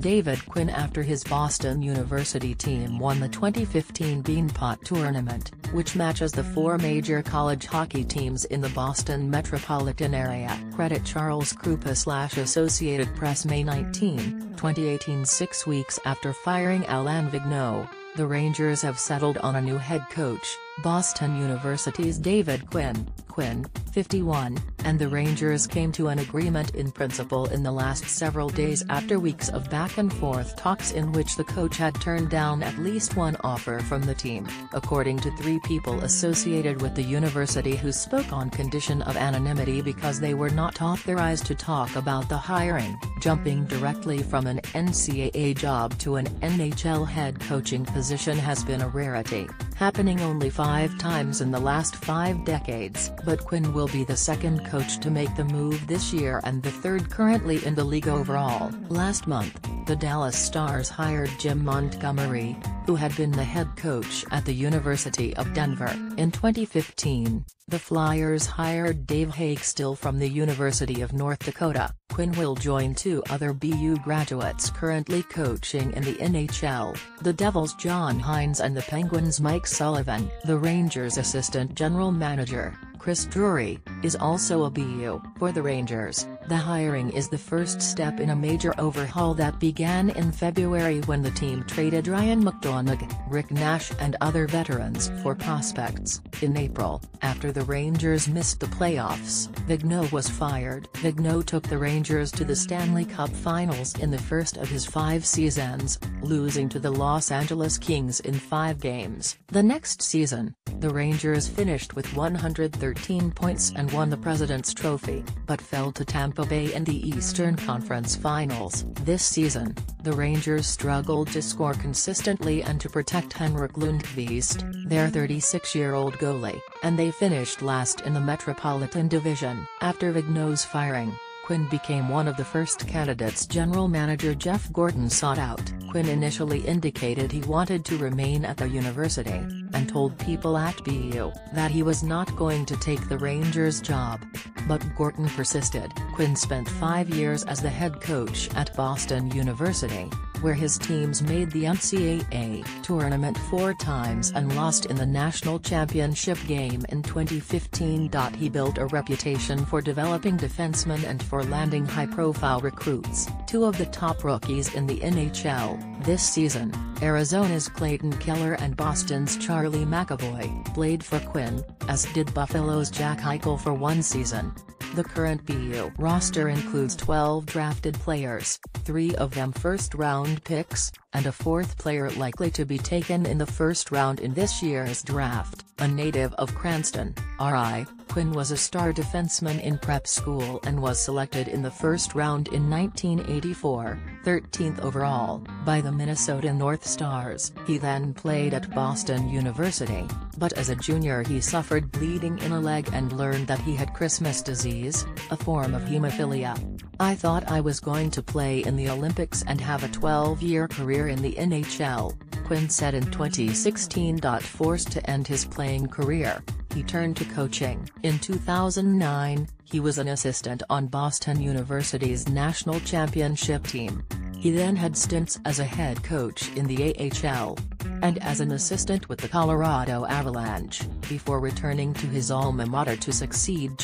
David Quinn after his Boston University team won the 2015 Beanpot tournament, which matches the four major college hockey teams in the Boston metropolitan area. CreditCharles Krupa / Associated Press May 19, 2018. 6 weeks after firing Alain Vigneault, the Rangers have settled on a new head coach, Boston University's David Quinn, 51, and the Rangers came to an agreement in principle in the last several days after weeks of back-and-forth talks in which the coach had turned down at least one offer from the team, according to 3 people associated with the university who spoke on condition of anonymity because they were not authorized to talk about the hiring. Jumping directly from an NCAA job to an NHL head coaching position has been a rarity, happening only 5 times in the last 5 decades. But Quinn will be the second coach to make the move this year and the third currently in the league overall. Last month, the Dallas Stars hired Jim Montgomery, who had been the head coach at the University of Denver. In 2015, the Flyers hired Dave Hakestell from the University of North Dakota. Quinn will join 2 other BU graduates currently coaching in the NHL, the Devils' John Hines and the Penguins' Mike Sullivan. The Rangers' assistant general manager, Chris Drury, is also a BU. For the Rangers, the hiring is the first step in a major overhaul that began in February when the team traded Ryan McDonagh, Rick Nash and other veterans for prospects. In April, after the Rangers missed the playoffs, Vigneault was fired. Vigneault took the Rangers to the Stanley Cup Finals in the first of his 5 seasons, losing to the Los Angeles Kings in 5 games. The next season, the Rangers finished with 113 points and won the President's Trophy, but fell to Tampa Bay in the Eastern Conference Finals. This season, the Rangers struggled to score consistently and to protect Henrik Lundqvist, their 36-year-old goalie, and they finished last in the Metropolitan Division. After Vigneault's firing, Quinn became one of the first candidates general manager Jeff Gorton sought out. Quinn initially indicated he wanted to remain at the university, and told people at BU that he was not going to take the Rangers job. But Gorton persisted. Quinn spent 5 years as the head coach at Boston University, where his teams made the NCAA tournament 4 times and lost in the national championship game in 2015. He built a reputation for developing defensemen and for landing high-profile recruits. 2 of the top rookies in the NHL this season, Arizona's Clayton Keller and Boston's Charlie McAvoy, played for Quinn, as did Buffalo's Jack Eichel for 1 season. The current BU roster includes 12 drafted players, 3 of them first-round picks, and a 4th player likely to be taken in the first round in this year's draft. A native of Cranston, RI, Quinn was a star defenseman in prep school and was selected in the first round in 1984, 13th overall, by the Minnesota North Stars. He then played at Boston University, but as a junior he suffered bleeding in a leg and learned that he had Christmas disease, a form of hemophilia. "I thought I was going to play in the Olympics and have a 12-year career in the NHL," Quinn said in 2016. Forced to end his playing career, he turned to coaching. In 2009, he was an assistant on Boston University's national championship team. He then had stints as a head coach in the AHL, and as an assistant with the Colorado Avalanche, before returning to his alma mater to succeed